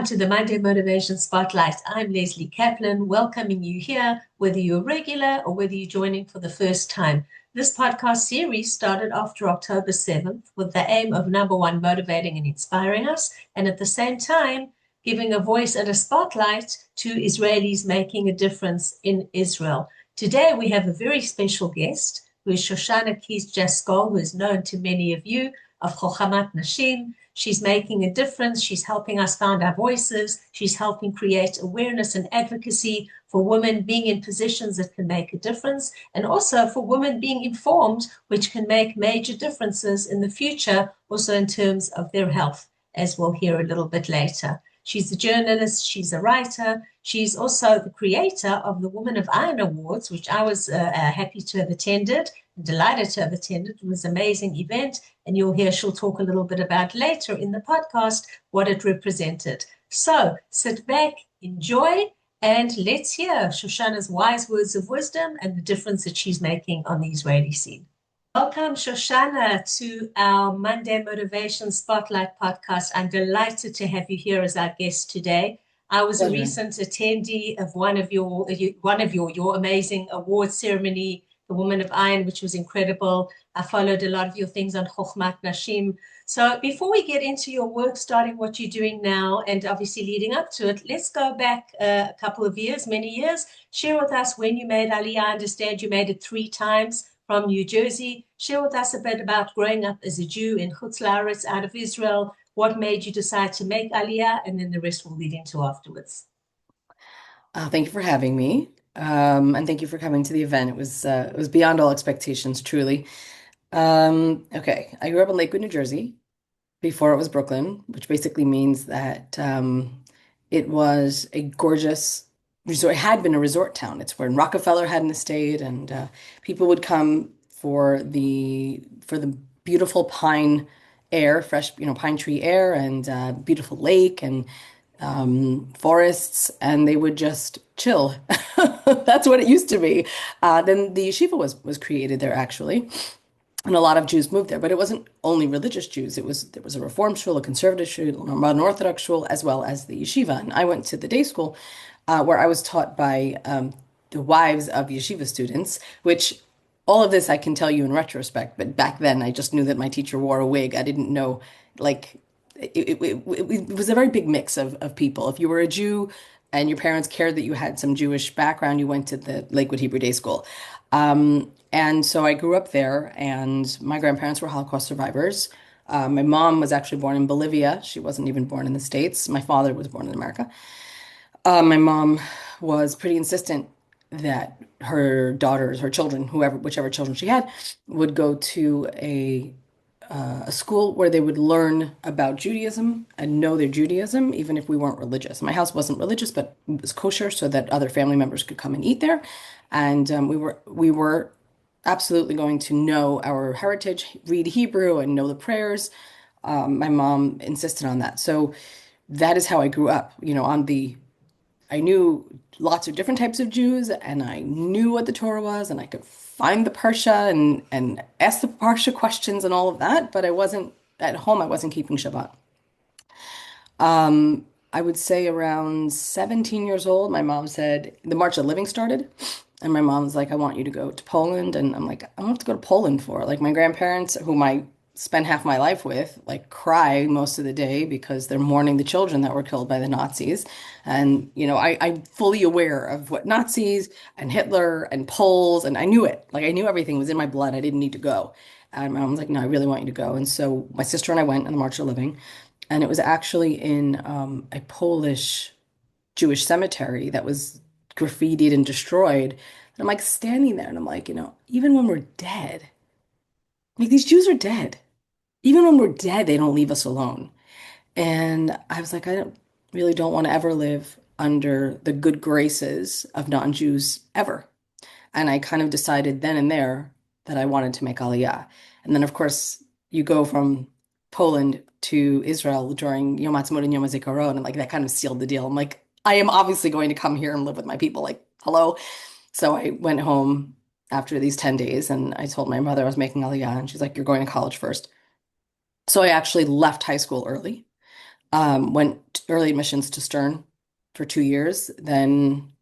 to the Monday Motivation Spotlight. I'm Lesley Kaplan, welcoming you here, whether you're a regular or whether you're joining for the first time. This podcast series started after October 7th with the aim of number one, motivating and inspiring us, and at the same time, giving a voice and a spotlight to Israelis making a difference in Israel. Today, we have a very special guest who is Shoshanna Keats-Jaskoll, who is known to many of you, of Chochmat Nashim. She's making a difference. She's helping us find our voices. She's helping create awareness and advocacy for women being in positions that can make a difference, and also for women being informed, which can make major differences in the future, also in terms of their health, as we'll hear a little bit later. She's a journalist, she's a writer, she's also the creator of the Women of Iron Awards, which I was happy to have attended, delighted to have attended. It was an amazing event, and you'll hear she'll talk a little bit about later in the podcast what it represented. So sit back, enjoy, and let's hear Shoshanna's wise words of wisdom and the difference that she's making on the Israeli scene. Welcome, Shoshanna, to our Monday Motivation Spotlight podcast. I'm delighted to have you here as our guest today. I was a recent attendee of one of your amazing award ceremony, the Women of Iron, which was incredible. I followed a lot of your things on Chochmat Nashim. So before we get into your work, starting what you're doing now, and obviously leading up to it, let's go back a couple of years, many years. Share with us when you made Aliyah. I understand you made it 3 times from New Jersey. Share with us a bit about growing up as a Jew in Chutz La'aretz, out of Israel. What made you decide to make Aliyah, and then the rest will lead into afterwards. Thank you for having me, and thank you for coming to the event. It was beyond all expectations, truly. Okay, I grew up in Lakewood, New Jersey, before it was Brooklyn, which basically means that it was a gorgeous resort. It had been a resort town. It's where Rockefeller had an estate, and people would come for the beautiful pine air, fresh, pine tree air, and beautiful lake and forests, and they would just chill. That's what it used to be. Then the yeshiva was created there actually, and a lot of Jews moved there. But it wasn't only religious Jews. There was a Reform shul, a conservative shul, a modern Orthodox shul, as well as the yeshiva. And I went to the day school where I was taught by the wives of yeshiva students, which all of this I can tell you in retrospect. But back then, I just knew that my teacher wore a wig. I didn't know, like, it was a very big mix of people. If you were a Jew and your parents cared that you had some Jewish background, you went to the Lakewood Hebrew Day School. And so I grew up there, and my grandparents were Holocaust survivors. My mom was actually born in Bolivia. She wasn't even born in the States. My father was born in America. My mom was pretty insistent that her daughters, her children, whichever children she had, would go to a school where they would learn about Judaism and know their Judaism, even if we weren't religious. My house wasn't religious, but it was kosher so that other family members could come and eat there. And we were absolutely going to know our heritage, read Hebrew, and know the prayers. My mom insisted on that. So that is how I grew up, I knew lots of different types of Jews, and I knew what the Torah was, and I could find the Parsha and ask the Parsha questions and all of that, but I wasn't at home, I wasn't keeping Shabbat. I would say around 17 years old, my mom said the March of Living started, and my mom's like, I want you to go to Poland. And I'm like, I don't have to go to Poland for. Like, my grandparents, whom I spend half my life with, like, cry most of the day because they're mourning the children that were killed by the Nazis. And, I'm fully aware of what Nazis and Hitler and Poles, and I knew it. Like, I knew everything was in my blood. I didn't need to go. And my mom was like, no, I really want you to go. And so my sister and I went on the March of Living, and it was actually in a Polish Jewish cemetery that was graffitied and destroyed. And I'm like standing there, and I'm like, even when we're dead, like, these Jews are dead. Even when we're dead, they don't leave us alone. And I was like, really don't want to ever live under the good graces of non-Jews ever. And I kind of decided then and there that I wanted to make Aliyah. And then, of course, you go from Poland to Israel during Yom Ha'atzmaut and Yom HaZikaron, and like that kind of sealed the deal. I'm like, I am obviously going to come here and live with my people. Like, hello. So I went home after these 10 days, and I told my mother I was making Aliyah, and she's like, you're going to college first. So I actually left high school early. Went early admissions to Stern for 2 years, then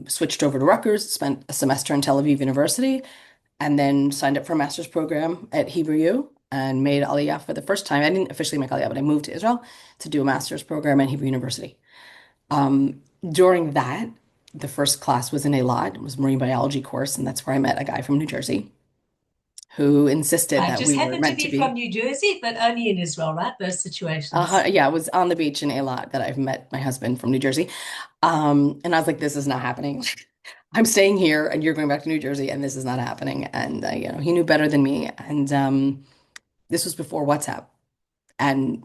switched over to Rutgers, spent a semester in Tel Aviv University, and then signed up for a master's program at Hebrew U and made Aliyah for the first time. I didn't officially make Aliyah, but I moved to Israel to do a master's program at Hebrew University. During that, the first class was in Eilat. It was a marine biology course, and that's where I met a guy from New Jersey who insisted I that just we were happen to meant to be from be. New Jersey, but only in Israel, right? Those situations. Yeah, it was on the beach in Eilat that I've met my husband from New Jersey. And I was like, this is not happening. I'm staying here and you're going back to New Jersey and this is not happening. And he knew better than me. And this was before WhatsApp. And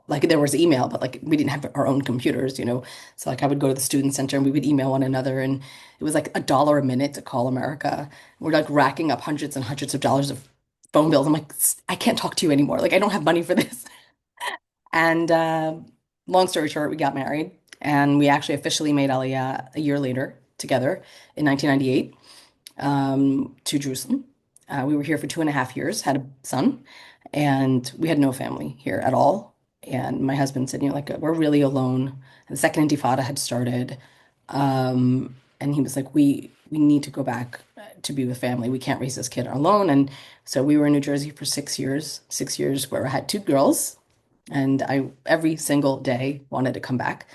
like there was email, but like we didn't have our own computers, you know. So like I would go to the student center and we would email one another and it was like $1 a minute to call America. We're like racking up hundreds and hundreds of dollars of phone bills. I'm like, I can't talk to you anymore. Like I don't have money for this. And long story short, we got married and we actually officially made Aliyah a year later together in 1998 to Jerusalem. We were here for 2.5 years, had a son, and we had no family here at all. And my husband said, you know, like we're really alone. And the second Intifada had started. And he was like, we need to go back to be with family. We can't raise this kid alone. And so we were in New Jersey for 6 years, 6 years where I had two girls. And I every single day wanted to come back.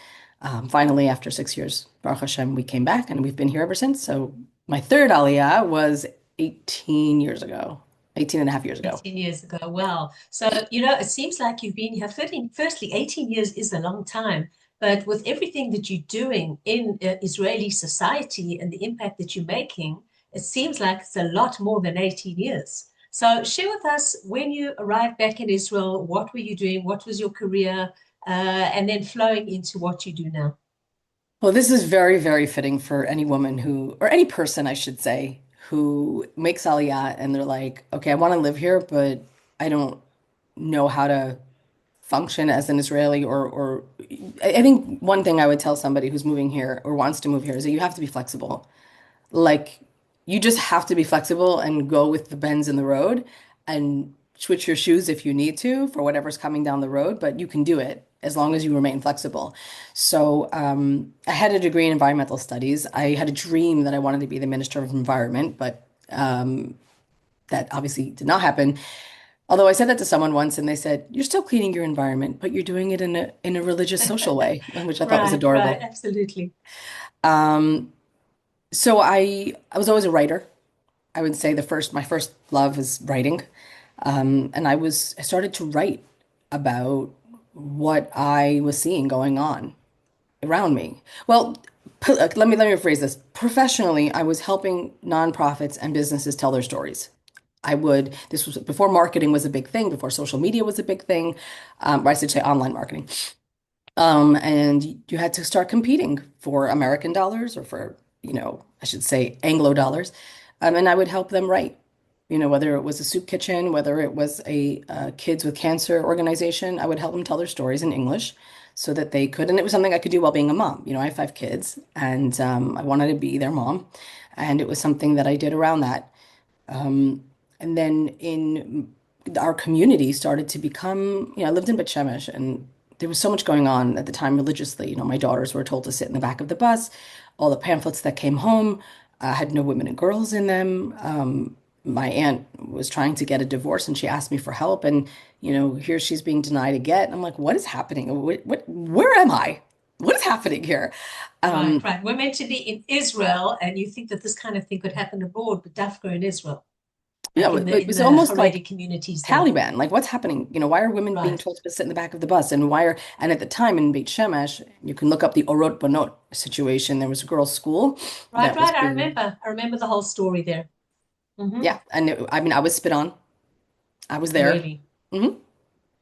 Finally, after 6 years, Baruch Hashem, we came back and we've been here ever since. So my third Aliyah was 18 years ago, 18 and a half years ago. 18 years ago. Wow. So, it seems like you've been here 13, firstly, 18 years is a long time, but with everything that you're doing in Israeli society and the impact that you're making, it seems like it's a lot more than 18 years. So, share with us when you arrived back in Israel, what were you doing? What was your career? And then flowing into what you do now. Well, this is very, very fitting for any woman who, or any person, I should say, who makes Aliyah and they're like, okay, I want to live here, but I don't know how to function as an Israeli or I think one thing I would tell somebody who's moving here or wants to move here is that you have to be flexible. Like you just have to be flexible and go with the bends in the road and switch your shoes if you need to for whatever's coming down the road, but you can do it as long as you remain flexible. So I had a degree in environmental studies. I had a dream that I wanted to be the Minister of Environment, but that obviously did not happen. Although I said that to someone once and they said, "You're still cleaning your environment, but you're doing it in a religious social way," which I thought was Right, right, adorable. absolutely. Um, so I was always a writer. I would say the first my first love is writing. And I started to write about what I was seeing going on around me. Well, let me rephrase this. Professionally, I was helping nonprofits and businesses tell their stories. This was before marketing was a big thing, before social media was a big thing, or I should say online marketing. And you had to start competing for American dollars or for, I should say Anglo dollars. And I would help them write, whether it was a soup kitchen, whether it was a kids with cancer organization, I would help them tell their stories in English so that they could. And it was something I could do while being a mom. I have 5 kids and I wanted to be their mom. And it was something that I did around that. And then in our community started to become, I lived in Bet Shemesh and there was so much going on at the time religiously. My daughters were told to sit in the back of the bus. All the pamphlets that came home had no women and girls in them. My aunt was trying to get a divorce and she asked me for help. And, here she's being denied a get. And I'm like, what is happening? Where am I? What is happening here? Right, Um, right. We're meant to be in Israel, and you think that this kind of thing could happen abroad, but Dafka in Israel, yeah, like in the it in was the almost Haredi like communities there. Taliban. Like, what's happening? Why are women being Right, told to sit in the back of the bus? And at the time in Beit Shemesh, you can look up the Orot Bonot situation. There was a girls' school right, that was right. I being, remember. I remember the whole story there. yeah. And I mean, I was spit on. I was there. Really.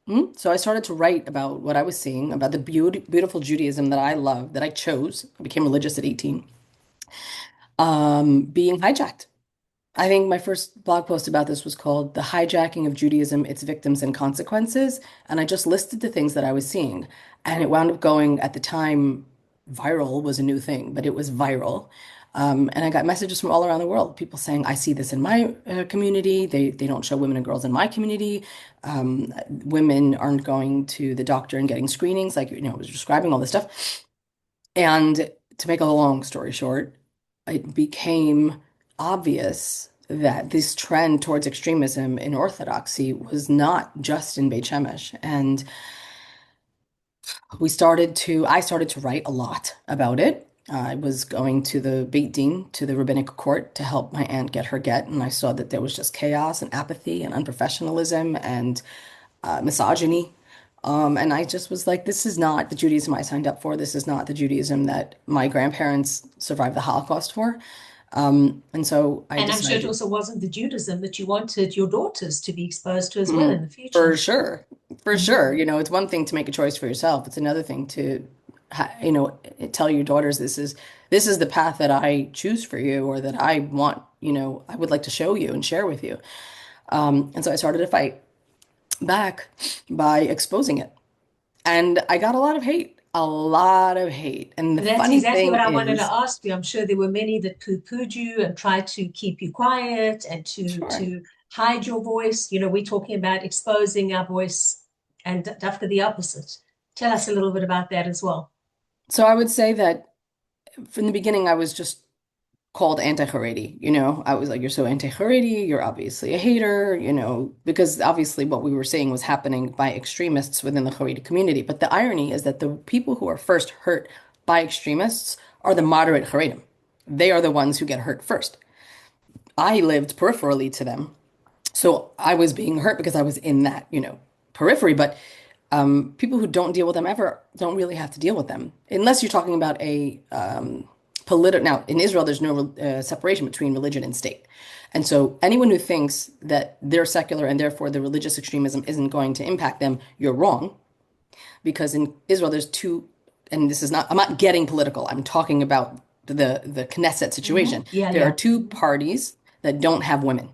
hmm So I started to write about what I was seeing, about the beautiful Judaism that I love, that I chose. I became religious at 18, being hijacked. I think my first blog post about this was called The Hijacking of Judaism, Its Victims and Consequences. And I just listed the things that I was seeing. And it wound up going, at the time, viral was a new thing, but it was viral. And I got messages from all around the world, people saying, I see this in my community. They don't show women and girls in my community. Women aren't going to the doctor and getting screenings, like, I was describing all this stuff. And to make a long story short, it became obvious that this trend towards extremism in Orthodoxy was not just in Beit Shemesh. And I started to write a lot about it. I was going to the Beit Din, to the rabbinic court, to help my aunt get her get, and I saw that there was just chaos and apathy and unprofessionalism and misogyny. And I just was like, this is not the Judaism I signed up for. This is not the Judaism that my grandparents survived the Holocaust for. And so I And I'm sure it decided. also wasn't the Judaism that you wanted your daughters to be exposed to as well Mm, in the future. for sure. For Mhm. sure. It's one thing to make a choice for yourself. It's another thing to, tell your daughters this is the path that I choose for you or that I want, I would like to show you and share with you. And so I started a fight back by exposing it. And I got a lot of hate, a lot of hate. And the That's funny exactly thing what I wanted to is, ask you. I'm sure there were many that poo-pooed you and tried to keep you quiet and to sure. hide your voice. We're talking about exposing our voice and after the opposite. Tell us a little bit about that as well. So I would say that from the beginning, I was just called anti-Haredi. I was like, you're so anti-Haredi, you're obviously a hater, because obviously what we were saying was happening by extremists within the Haredi community. But the irony is that the people who are first hurt by extremists are the moderate Haredim. They are the ones who get hurt first. I lived peripherally to them. So I was being hurt because I was in that, periphery. But people who don't deal with them ever don't really have to deal with them unless you're talking about a political. Now, in Israel, there's no separation between religion and state. And so anyone who thinks that they're secular and therefore the religious extremism isn't going to impact them, you're wrong. Because in Israel, there's two, and this is not, I'm not getting political. I'm talking about the Knesset situation. Yeah, There are yeah. two parties that don't have women.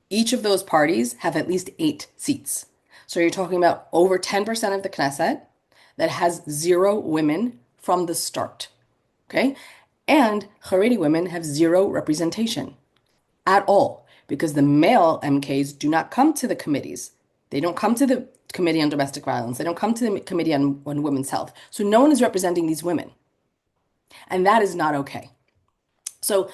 Each of those parties have at least 8 seats. So you're talking about over 10% of the Knesset that has zero women from the start. Okay? And Haredi women have zero representation at all because the male MKs do not come to the committees. They don't come to the Committee on Domestic Violence. They don't come to the Committee on Women's Health. So no one is representing these women. And that is not okay. So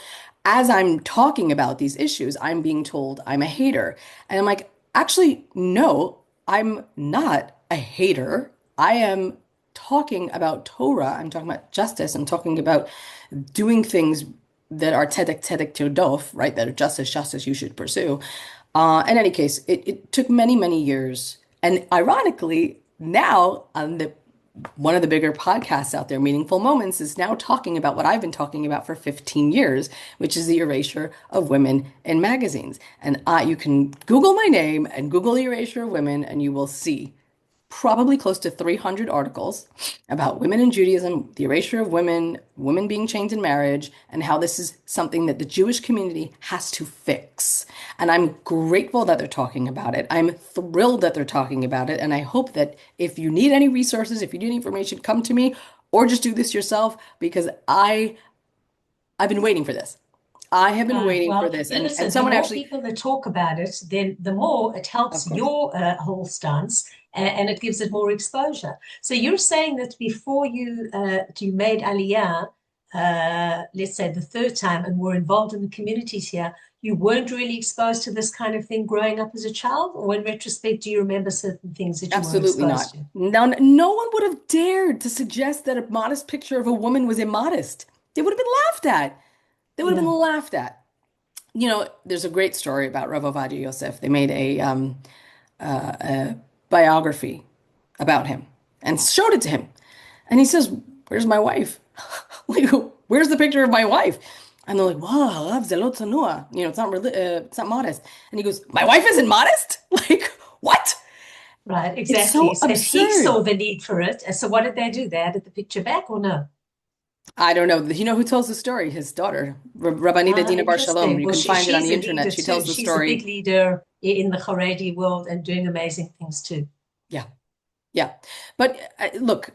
as I'm talking about these issues, I'm being told I'm a hater. And I'm like, actually, no, I'm not a hater. I am talking about Torah. I'm talking about justice. I'm talking about doing things that are tzedek, tzedek tirdof, right? That are justice, justice you should pursue. In any case, it took many, many years. And ironically, now on the one of the bigger podcasts out there, Meaningful Moments, is now talking about what I've been talking about for 15 years, which is the erasure of women in magazines. And you can Google my name and Google the erasure of women, and you will see probably close to 300 articles about women in Judaism, the erasure of women, women being chained in marriage, and how this is something that the Jewish community has to fix. And I'm grateful that they're talking about it. I'm thrilled that they're talking about it. And I hope that if you need any resources, if you need information, come to me or just do this yourself because I've been waiting for this. I have been waiting for Well, this. And listen, the someone more actually, people that talk about it, then the more it of helps course, your whole stance and it gives it more exposure. So you're saying that before you made Aliyah, let's say the third time, and were involved in the communities here, you weren't really exposed to this kind of thing growing up as a child? Or in retrospect, do you remember certain things that you were absolutely exposed not. to? No one would have dared to suggest that a modest picture of a woman was immodest. They would have been laughed at. They would have Yeah. been laughed at. There's a great story about Rav Ovadia Yosef. They made a biography about him and showed it to him. And he says, "Where's my wife? Like, where's the picture of my wife?" And they're like, "Wow, Rav, ze lo tzanua." It's not modest. And he goes, "My wife isn't modest?" Like, what? Right, It's exactly. so So if he absurd. saw the need for it, and so what did they do? They added the picture back or no? I don't know. You know who tells the story? His daughter, Rabbanita Dina Bar Shalom. Interesting. You Well, can find it on she's the a internet. leader She too. tells the She's a big story. leader in the Haredi world and doing amazing things too. Yeah, yeah. But look,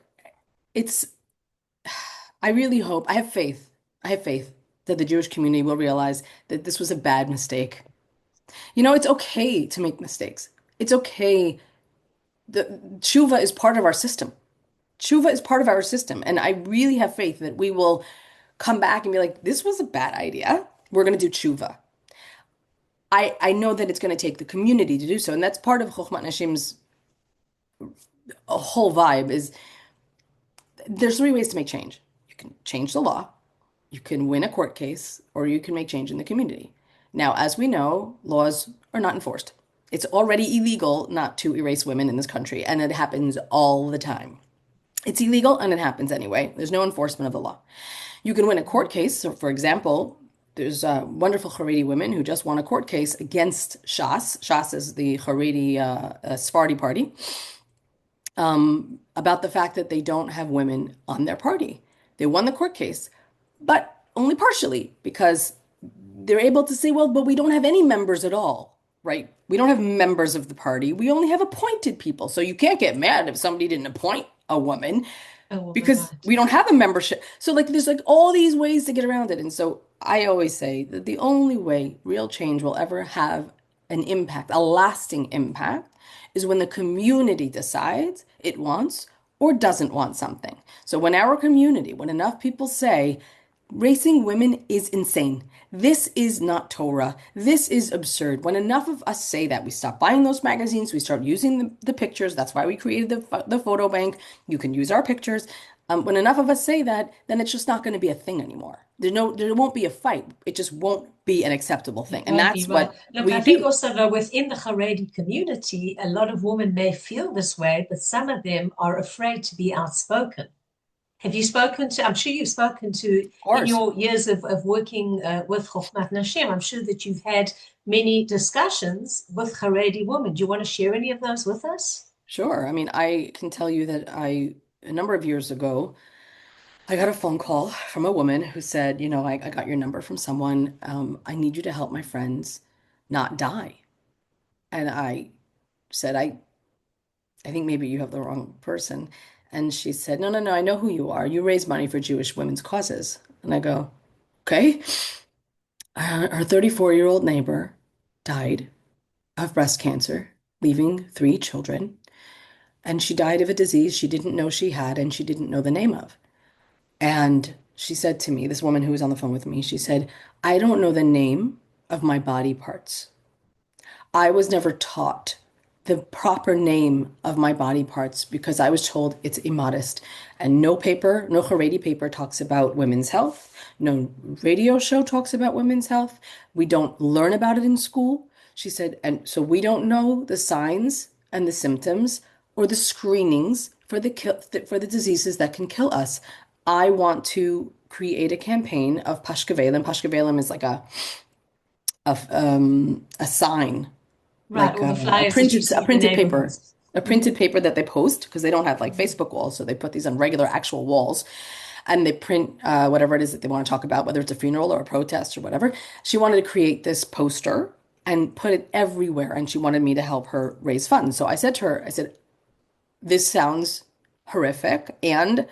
it's, I really hope, I have faith. I have faith that the Jewish community will realize that this was a bad mistake. It's okay to make mistakes. It's okay. The tshuva is part of our system. Tshuva is part of our system. And I really have faith that we will come back and be like, this was a bad idea. We're going to do tshuva. I know that it's going to take the community to do so. And that's part of Chochmat Nashim's whole vibe is there's three ways to make change. You can change the law, you can win a court case, or you can make change in the community. Now, as we know, laws are not enforced. It's already illegal not to erase women in this country, and it happens all the time. It's illegal and it happens anyway. There's no enforcement of the law. You can win a court case. So, for example, there's wonderful Haredi women who just won a court case against Shas. Shas is the Haredi Sephardi party, about the fact that they don't have women on their party. They won the court case, but only partially because they're able to say, well, but we don't have any members at all, right? We don't have members of the party. We only have appointed people. So you can't get mad if somebody didn't appoint a woman because Right. we don't have a membership. So like there's like all these ways to get around it. And so I always say that the only way real change will ever have an impact, a lasting impact, is when the community decides it wants or doesn't want something. So when our community, when enough people say, racing women is insane. This is not Torah. This is absurd. When enough of us say that, we stop buying those magazines, we start using the pictures. That's why we created the photo bank. You can use our pictures. When enough of us say that, then it's just not going to be a thing anymore. There won't be a fight. It just won't be an acceptable thing. And Won't be that's right. what Look, we I think do. also though within the Haredi community, a lot of women may feel this way, but some of them are afraid to be outspoken. Have you spoken to, I'm sure you've spoken to, Of in course. your years of working with Chochmat Nashim, I'm sure that you've had many discussions with Haredi women. Do you want to share any of those with us? Sure. I mean, I can tell you that a number of years ago, I got a phone call from a woman who said, I got your number from someone. I need you to help my friends not die. And I said, I think maybe you have the wrong person. And she said, no, no, no, I know who you are. You raise money for Jewish women's causes. And I go, okay. Her 34-year-old neighbor died of breast cancer, leaving three children. And she died of a disease she didn't know she had and she didn't know the name of. And she said to me, this woman who was on the phone with me, she said, I don't know the name of my body parts. I was never taught the proper name of my body parts because I was told it's immodest. And no paper, no Haredi paper talks about women's health. No radio show talks about women's health. We don't learn about it in school. She said, and so we don't know the signs and the symptoms or the screenings for the diseases that can kill us. I want to create a campaign of Pashkevelim. Pashkevelim is like a sign, Right, like all the flyers that you see a in the printed paper, neighborhoods. a Mhm. printed paper that they post because they don't have like Mhm. Facebook walls, so they put these on regular actual walls, and they print whatever it is that they want to talk about, whether it's a funeral or a protest or whatever. She wanted to create this poster and put it everywhere, and she wanted me to help her raise funds. So I said to her, I said, this sounds horrific, and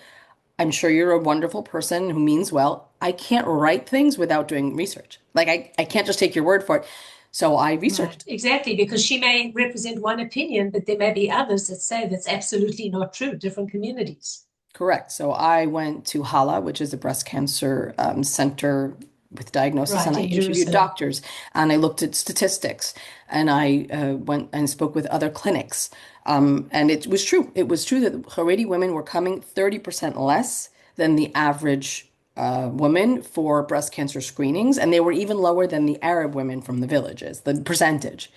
I'm sure you're a wonderful person who means well. I can't write things without doing research. Like I can't just take your word for it. So I Right, researched. exactly, because she may represent one opinion, but there may be others that say that's absolutely not true, different communities. Correct. So I went to Hala, which is a breast cancer center with diagnosis, Right, and I in interviewed Jerusalem. doctors and I looked at statistics and I went and spoke with other clinics. And it was true. It was true that Haredi women were coming 30% less than the average woman for breast cancer screenings, and they were even lower than the Arab women from the villages, the percentage.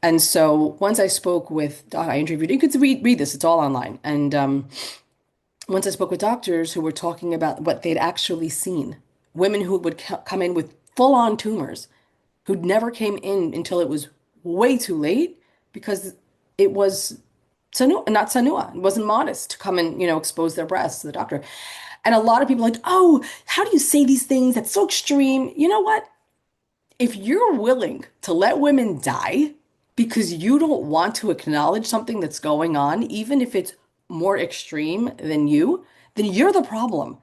And so once I spoke with, I interviewed, you could read this, it's all online. And once I spoke with doctors who were talking about what they'd actually seen, women who would come in with full-on tumors, who never came in until it was way too late because it was not sanua. It wasn't modest to come and, expose their breasts to the doctor. And a lot of people are like, oh, how do you say these things? That's so extreme. You know what? If you're willing to let women die because you don't want to acknowledge something that's going on, even if it's more extreme than you, then you're the problem.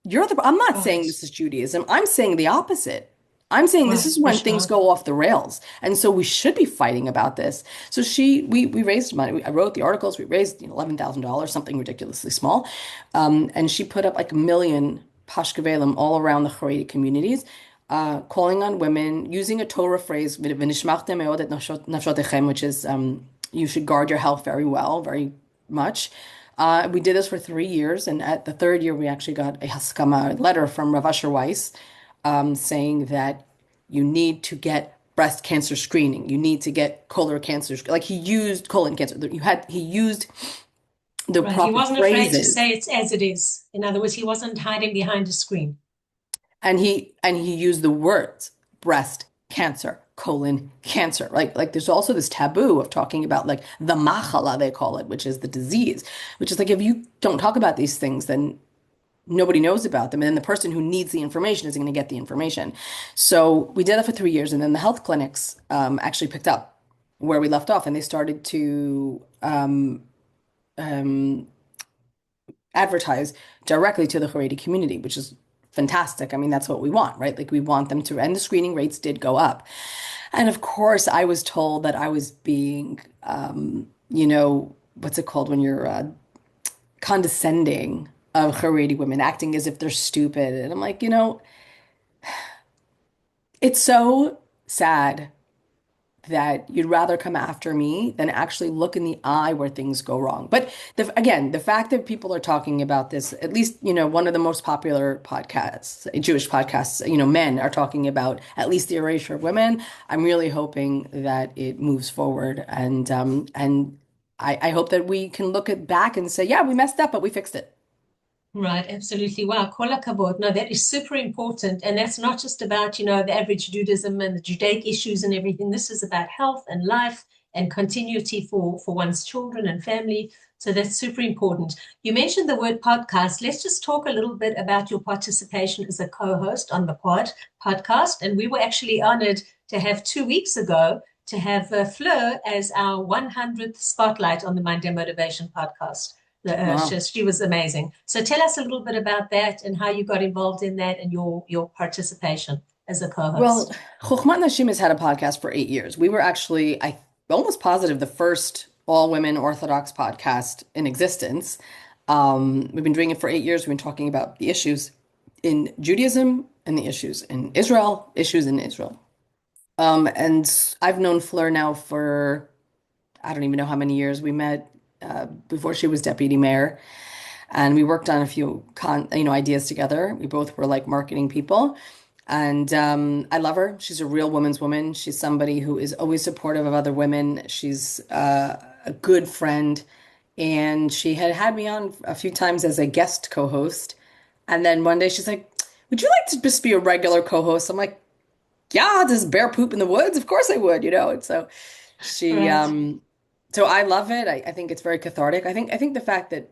I'm not saying Right. this is Judaism. I'm saying the opposite. I'm saying this Right. is For when things sure. go off the rails. And so we should be fighting about this. So we raised money. I wrote the articles. We raised, $11,000, something ridiculously small. And she put up like 1 million pashkevelim all around the Haredi communities, calling on women, using a Torah phrase, "V'nishmachtem me'od et nafshotechem," which is, you should guard your health very well, very much. We did this for 3 years, and at the third year, we actually got a haskama letter from Rav Asher Weiss, saying that you need to get breast cancer screening. You need to get colon cancer. Like he used colon cancer. He used the Right. He proper wasn't afraid to phrases, say it's as it is. In other words, he wasn't hiding behind a screen. and he used the words breast cancer, colon cancer. Like there's also this taboo of talking about like the machala they call it, which is the disease, which is like if you don't talk about these things, then nobody knows about them. And then the person who needs the information isn't going to get the information. So we did that for 3 years. And then the health clinics actually picked up where we left off and they started to um, advertise directly to the Haredi community, which is fantastic. I mean, that's what we want, right? Like we want them to, and the screening rates did go up. And of course, I was told that I was being, what's it called when you're condescending of Haredi women, acting as if they're stupid. And I'm like, it's so sad that you'd rather come after me than actually look in the eye where things go wrong. But again, the fact that people are talking about this, at least, one of the most popular podcasts, Jewish podcasts, men are talking about at least the erasure of women. I'm really hoping that it moves forward. And I hope that we can look at back and say, yeah, we messed up, but we fixed it. Right, absolutely. Wow, kol hakavod. No, that is super important. And that's not just about, the average Judaism and the Judaic issues and everything. This is about health and life and continuity for one's children and family. So that's super important. You mentioned the word podcast. Let's just talk a little bit about your participation as a co-host on the podcast. And we were actually honored to have 2 weeks ago to have Fleur as our 100th spotlight on the Monday Motivation podcast. Wow. She was amazing. So tell us a little bit about that and how you got involved in that and your participation as a Well, co-host. Chochmat Nashim has had a podcast for 8 years. We were actually, I almost positive, the first all-women Orthodox podcast in existence. We've been doing it for 8 years. We've been talking about the issues in Judaism and the issues in Israel. And I've known Fleur now for I don't even know how many years. We met before she was deputy mayor, and we worked on a few ideas together. We both were like marketing people. And I love her. She's a real woman's woman. She's somebody who is always supportive of other women. She's a good friend. And she had me on a few times as a guest co-host. And then one day she's like, "Would you like to just be a regular co-host?" I'm like, "Yeah, does bear poop in the woods? Of course I would. And so she, Right. so I love it. I think it's very cathartic. I think the fact that,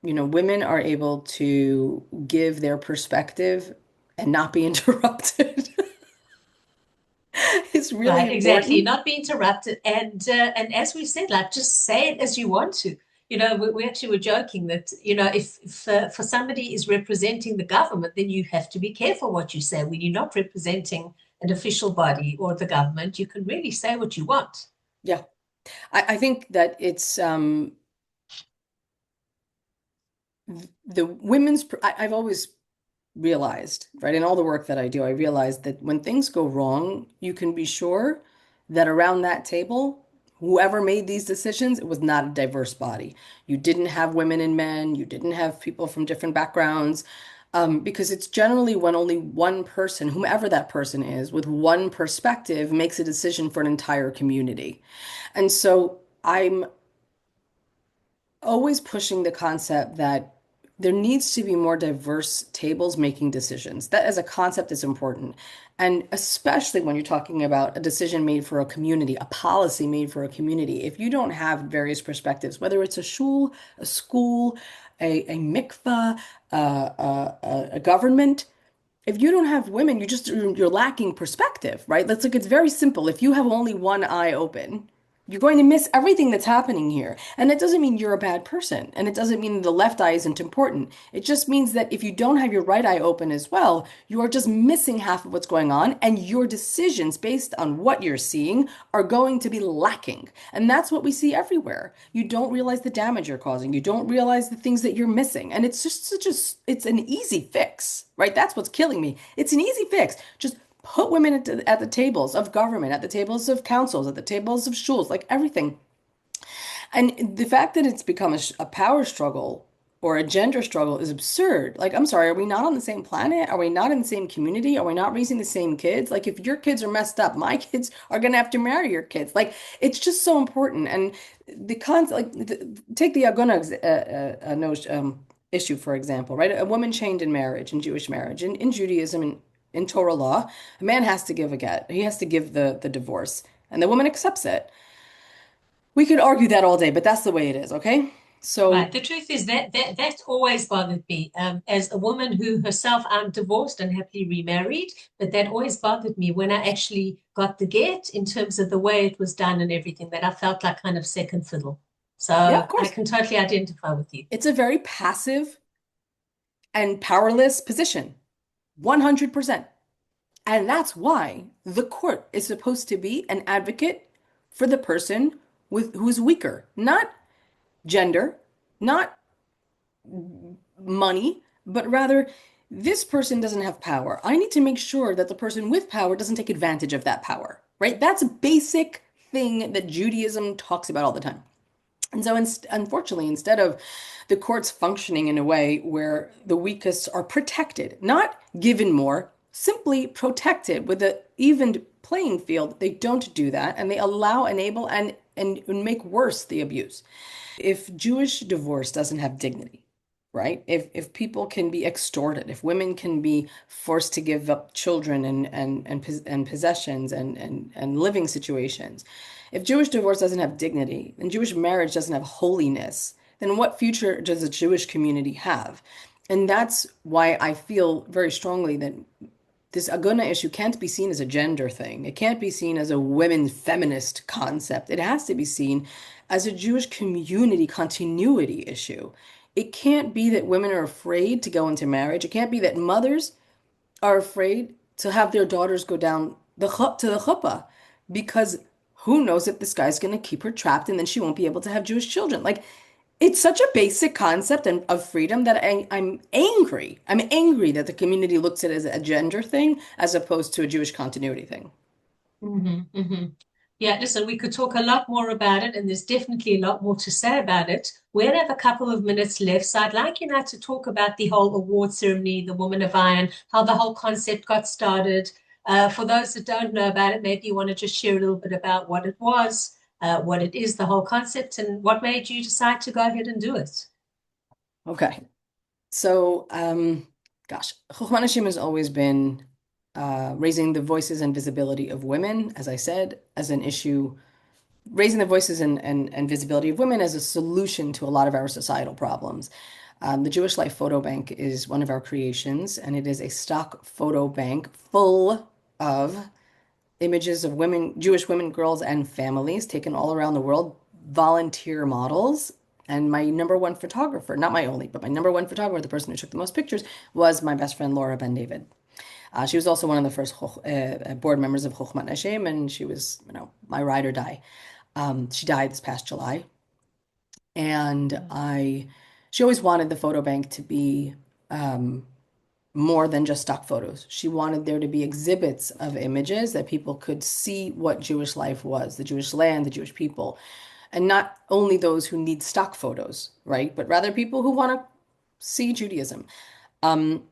women are able to give their perspective and not be interrupted is really Right, exactly. important. Not be interrupted, and as we said, like just say it as you want to. We actually were joking that if for somebody is representing the government, then you have to be careful what you say. When you're not representing an official body or the government, you can really say what you want. Yeah. I think that it's the I've always realized, right, in all the work that I do, I realized that when things go wrong, you can be sure that around that table, whoever made these decisions, it was not a diverse body. You didn't have women and men, you didn't have people from different backgrounds, because it's generally when only one person, whomever that person is, with one perspective, makes a decision for an entire community. And so I'm always pushing the concept that there needs to be more diverse tables making decisions. That as a concept is important. And especially when you're talking about a decision made for a community, a policy made for a community, if you don't have various perspectives, whether it's a shul, a school, a mikvah, a government, if you don't have women, you're lacking perspective, right? That's like it's very simple. If you have only one eye open, You're going to miss everything that's happening here. And it doesn't mean you're a bad person. And it doesn't mean the left eye isn't important. It just means that if you don't have your right eye open as well, you are just missing half of what's going on. And your decisions based on what you're seeing are going to be lacking. And that's what we see everywhere. You don't realize the damage you're causing. You don't realize the things that you're missing. And it's just such a, it's an easy fix, right? That's what's killing me. It's an easy fix. Just put women at the tables of government, at the tables of councils, at the tables of schools, like everything. And the fact that it's become a power struggle or a gender struggle is absurd. Like, I'm sorry, are we not on the same planet? Are we not in the same community? Are we not raising the same kids? Like, if your kids are messed up, my kids are going to have to marry your kids. Like, it's just so important. And the concept, take the Aguna no, issue, for example, right? A woman chained in marriage, in Jewish marriage, in Judaism, in Torah law, a man has to give a get. He has to give the divorce, and the woman accepts it. We could argue that all day, but that's the way it is, okay? Right. So, The truth is that always bothered me. As a woman who herself, I'm divorced and happily remarried, but that always bothered me when I actually got the get in terms of the way it was done and everything, that I felt like kind of second fiddle. yeah, of So I course. can totally identify with you. It's a very passive and powerless position, 100%. And that's why the court is supposed to be an advocate for the person who's weaker, not gender, not money, but rather this person doesn't have power. I need to make sure that the person with power doesn't take advantage of that power, right? That's a basic thing that Judaism talks about all the time. And so, unfortunately, instead of the courts functioning in a way where the weakest are protected, not given more, simply protected with an even playing field, they don't do that, and they allow, enable, and make worse the abuse. If Jewish divorce doesn't have dignity, right? If people can be extorted, if women can be forced to give up children and possessions and living situations, if Jewish divorce doesn't have dignity and Jewish marriage doesn't have holiness, then what future does the Jewish community have? And that's why I feel very strongly that this Aguna issue can't be seen as a gender thing. It can't be seen as a women feminist concept. It has to be seen as a Jewish community continuity issue. It can't be that women are afraid to go into marriage. It can't be that mothers are afraid to have their daughters go down to the chuppah because who knows if this guy's going to keep her trapped and then she won't be able to have Jewish children. Like, it's such a basic concept of freedom that I'm angry. I'm angry that the community looks at it as a gender thing as opposed to a Jewish continuity thing. Hmm. Yeah, listen, we could talk a lot more about it, and there's definitely a lot more to say about it. We have a couple of minutes left, so I'd like you now to talk about the whole award ceremony, the Woman of Iron, how the whole concept got started. For those that don't know about it, maybe you want to just share a little bit about what it was, what it is, the whole concept, and what made you decide to go ahead and do it. Okay. So, gosh, Chochmat Nashim has always been raising the voices and visibility of women, as I said, as an issue, raising the voices and visibility of women as a solution to a lot of our societal problems. The Jewish Life Photo Bank is one of our creations, and it is a stock photo bank full of images of women, Jewish women, girls, and families taken all around the world, volunteer models. And my number one photographer, not my only, but my number one photographer, the person who took the most pictures, was my best friend Laura Ben David. She was also one of the first board members of Chochmat Nashim, and she was, my ride or die. She died this past July, and she always wanted the photo bank to be more than just stock photos. She wanted there to be exhibits of images that people could see what Jewish life was, the Jewish land, the Jewish people, and not only those who need stock photos, right? But rather people who want to see Judaism. Um,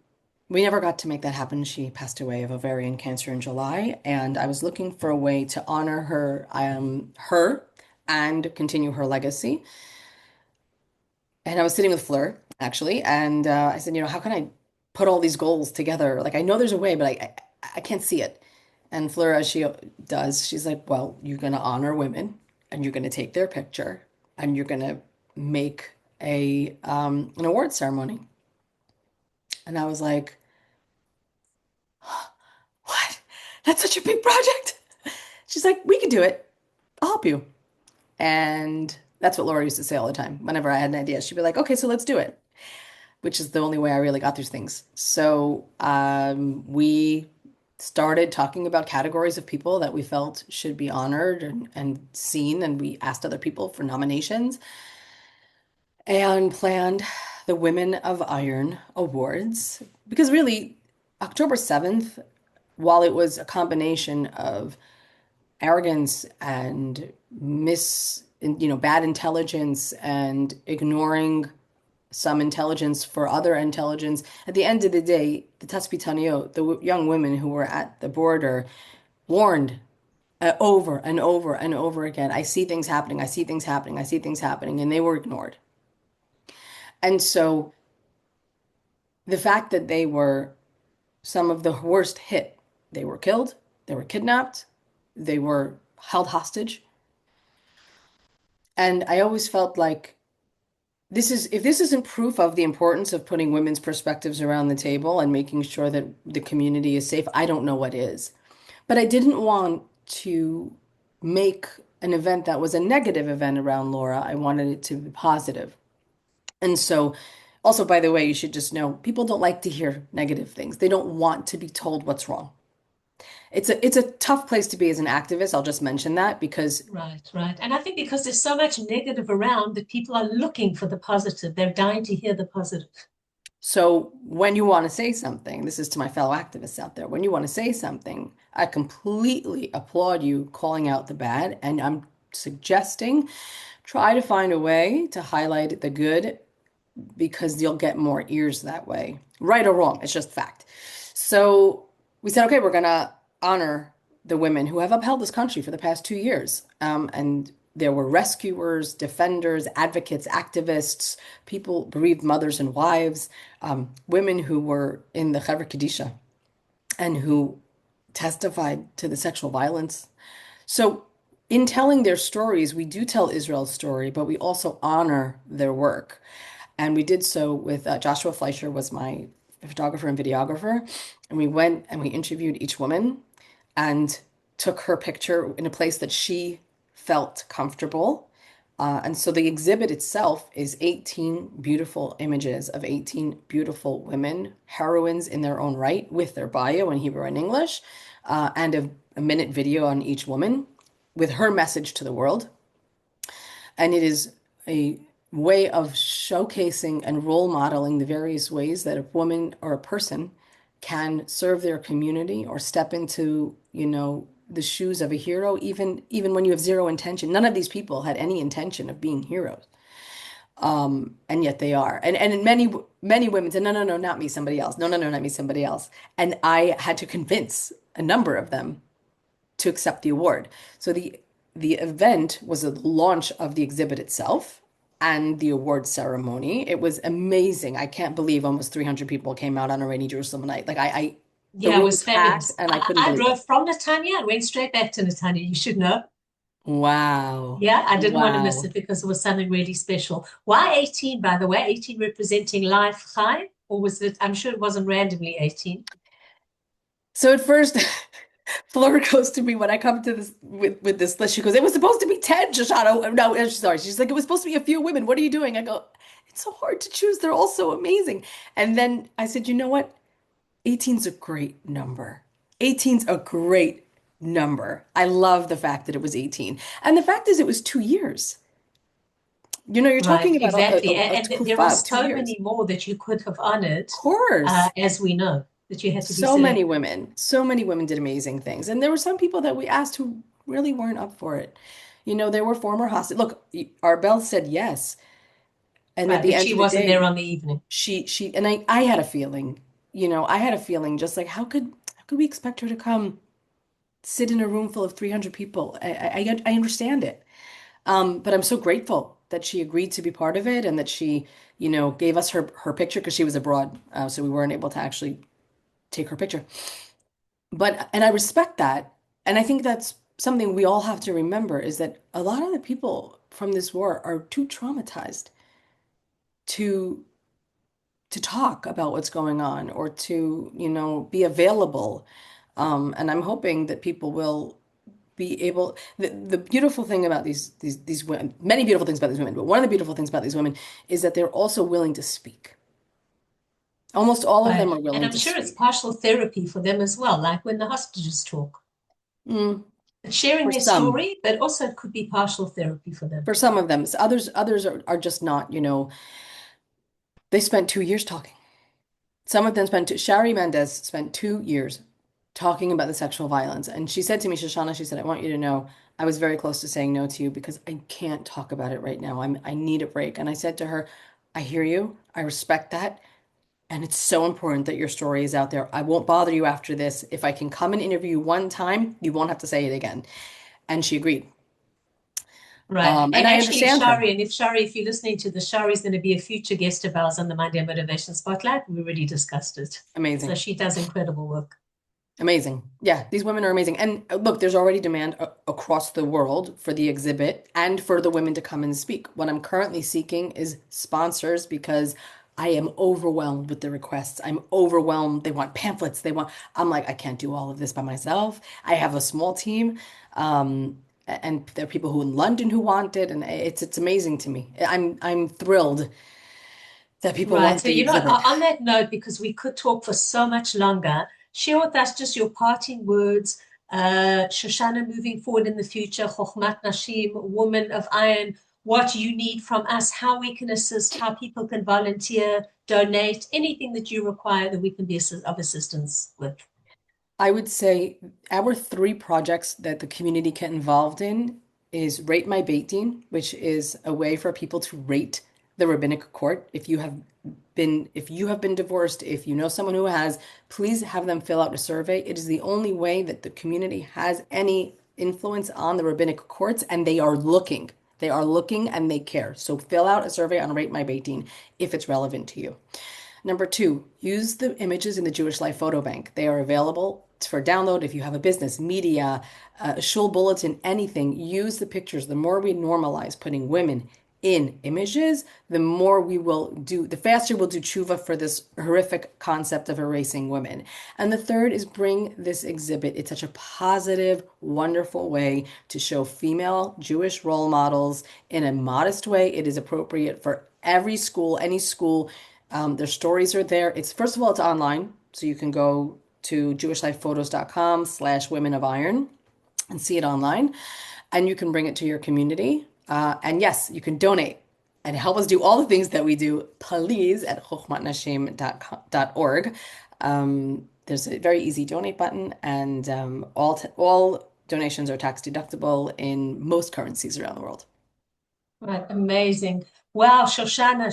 we never got to make that happen. She passed away of ovarian cancer in July, and I was looking for a way to honor her and continue her legacy. And I was sitting with Fleur, actually, and I said, how can I put all these goals together? Like, I know there's a way, but I can't see it. And Fleur, as she does, she's like, well, you're going to honor women, and you're going to take their picture, and you're going to make an award ceremony. And I was like, what? That's such a big project. She's like, we can do it. I'll help you. And that's what Laura used to say all the time. Whenever I had an idea, she'd be like, okay, so let's do it, which is the only way I really got through things. So we started talking about categories of people that we felt should be honored and seen. And we asked other people for nominations and planned the Women of Iron Awards. Because really, October 7th, while it was a combination of arrogance and bad intelligence and ignoring some intelligence for other intelligence. At the end of the day, the Tatspitaniyot, the young women who were at the border, warned over and over and over again, I see things happening, I see things happening, I see things happening, and they were ignored. And so the fact that they were some of the worst hit, they were killed, they were kidnapped, they were held hostage. And I always felt like if this isn't proof of the importance of putting women's perspectives around the table and making sure that the community is safe, I don't know what is. But I didn't want to make an event that was a negative event around Laura. I wanted it to be positive. And so, also, by the way, you should just know people don't like to hear negative things. They don't want to be told what's wrong. It's a tough place to be as an activist. I'll just mention that because Right, right. And I think because there's so much negative around that people are looking for the positive. They're dying to hear the positive. so when you want to say something, this is to my fellow activists out there, when you want to say something, I completely applaud you calling out the bad, and I'm suggesting try to find a way to highlight the good because you'll get more ears that way. Right or wrong, it's just fact. So we said, okay, we're gonna honor the women who have upheld this country for the past 2 years. And there were rescuers, defenders, advocates, activists, people, bereaved mothers and wives, women who were in the Chevra Kadisha and who testified to the sexual violence. So in telling their stories, we do tell Israel's story, but we also honor their work. And we did so with Joshua Fleischer was my photographer and videographer. And we went and we interviewed each woman and took her picture in a place that she felt comfortable. And so the exhibit itself is 18 beautiful images of 18 beautiful women, heroines in their own right, with their bio in Hebrew and English, and a minute video on each woman with her message to the world. And it is a way of showcasing and role modeling the various ways that a woman or a person can serve their community or step into, the shoes of a hero, even when you have zero intention. None of these people had any intention of being heroes. And yet they are. And many women said, no, no, no, not me, somebody else. No, no, no, not me, somebody else. And I had to convince a number of them to accept the award. So the event was a launch of the exhibit itself and the award ceremony. It was amazing. I can't believe almost 300 people came out on a rainy Jerusalem night. Like the Yeah, it room was was packed fabulous. and I I, couldn't I believe it. drove from Netanya and went straight back to Netanya. You should know. Wow. Yeah, I didn't want to miss Wow. it because it was something really special. Why 18, by the way? 18 representing life, Chai? Or was it? I'm sure it wasn't randomly 18. So at first, Fleur goes to me when I come to this with this list. She goes, "It was supposed to be 10, Shoshana." No, sorry. She's like, "It was supposed to be a few women. What are you doing?" I go, "It's so hard to choose. They're all so amazing." And then I said, "You know what? 18's a great number. 18's a great number. I love the fact that it was 18. And the fact is, it was 2 years. You're Right, talking about exactly. a And there are tkufa of two so years. many more that you could have honored, Of course. as we know, that you had to be So selected. many women did amazing things. And there were some people that we asked who really weren't up for it. There were former hostages. Look, Arbel said yes. And at Right, the but end she of the wasn't there day, on the evening. and I had a feeling, I had a feeling just like, how could we expect her to come sit in a room full of 300 people? I understand it. But I'm so grateful that she agreed to be part of it and that she, gave us her picture because she was abroad. So we weren't able to actually take her picture. And I respect that. And I think that's something we all have to remember is that a lot of the people from this war are too traumatized to talk about what's going on or to, be available. And I'm hoping that people will be able the beautiful thing about these women, many beautiful things about these women, but one of the beautiful things about these women is that they're also willing to speak. Almost all of Right. them are And willing I'm to sure it's speak. partial therapy for them as well, like when the hostages talk. Mm, It's sharing for their some, story, but also it could be partial therapy for them. for some of them. So others are just not, they spent 2 years talking. Some of them Shari Mendez spent 2 years talking about the sexual violence. And she said to me, Shoshana, she said, I want you to know I was very close to saying no to you because I can't talk about it right now. I need a break. And I said to her, I hear you. I respect that. And it's so important that your story is out there. I won't bother you after this. If I can come and interview you one time, you won't have to say it again. And she agreed. Right. And And I actually, understand her. Shari, and if you're listening to this, Shari is going to be a future guest of ours on the Monday Motivation Spotlight. We already discussed it. So Amazing. she does incredible work. Amazing. Yeah, these women are amazing. And look, there's already demand across the world for the exhibit and for the women to come and speak. What I'm currently seeking is sponsors because I am overwhelmed with the requests. I'm overwhelmed. They want pamphlets. I'm like, I can't do all of this by myself. I have a small team. And there are people who in London who want it, and it's amazing to me. I'm thrilled that people Right. want So, the exhibit. on that note, because we could talk for so much longer, share with us just your parting words. Shoshana, moving forward in the future, Chochmat Nashim, Woman of Iron, what you need from us, how we can assist, how people can volunteer, donate, anything that you require that we can be of assistance with. I would say our three projects that the community get involved in is Rate My Beit Din, which is a way for people to rate the rabbinic court. If you have been divorced, if you know someone who has, please have them fill out a survey. It is the only way that the community has any influence on the rabbinic courts, and they are looking. They are looking and they care. So fill out a survey on Rate My Beit Din if it's relevant to you. Number two, use the images in the Jewish Life Photo Bank. They are available for download if you have a business, media, a shul bulletin, anything. Use the pictures. The more we normalize putting women in images, the faster we'll do tshuva for this horrific concept of erasing women. And the third is bring this exhibit. It's such a positive, wonderful way to show female Jewish role models in a modest way. It is appropriate for every school, any school. Their stories are there. It's first of all, it's online, so you can go to jewishlifephotos.com/women of iron and see it online, and you can bring it to your community. And yes, you can donate and help us do all the things that we do. Please at chochmatnashim.org. There's a very easy donate button, and all donations are tax deductible in most currencies around the world. Right, amazing. Wow, Shoshanna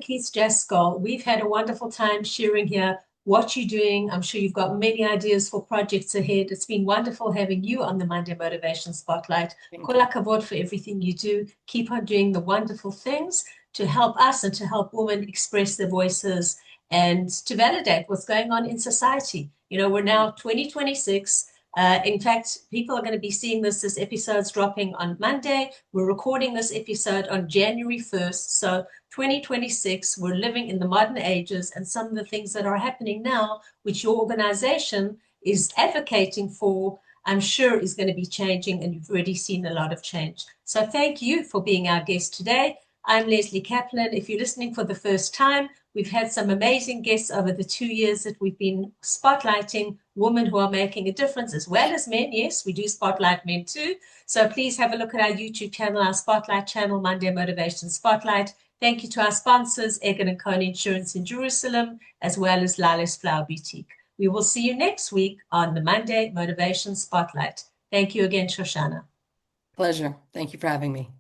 Keats-Jaskoll, we've had a wonderful time sharing here what you're doing. I'm sure you've got many ideas for projects ahead. It's been wonderful having you on the Monday Motivation Spotlight. Thank Kol you. hakavod for everything you do. Keep on doing the wonderful things to help us and to help women express their voices and to validate what's going on in society. We're now 2026. In fact, people are going to be seeing this episode's dropping on Monday. We're recording this episode on January 1st. So 2026, we're living in the modern ages, and some of the things that are happening now, which your organization is advocating for, I'm sure is going to be changing, and you've already seen a lot of change. So thank you for being our guest today. I'm Lesley Kaplan. If you're listening for the first time, we've had some amazing guests over the 2 years that we've been spotlighting women who are making a difference, as well as men. Yes, we do spotlight men too. So please have a look at our YouTube channel, our Spotlight channel, Monday Motivation Spotlight. Thank you to our sponsors, Egan & Cohn Insurance in Jerusalem, as well as Lala's Flower Boutique. We will see you next week on the Monday Motivation Spotlight. Thank you again, Shoshana. Pleasure. Thank you for having me.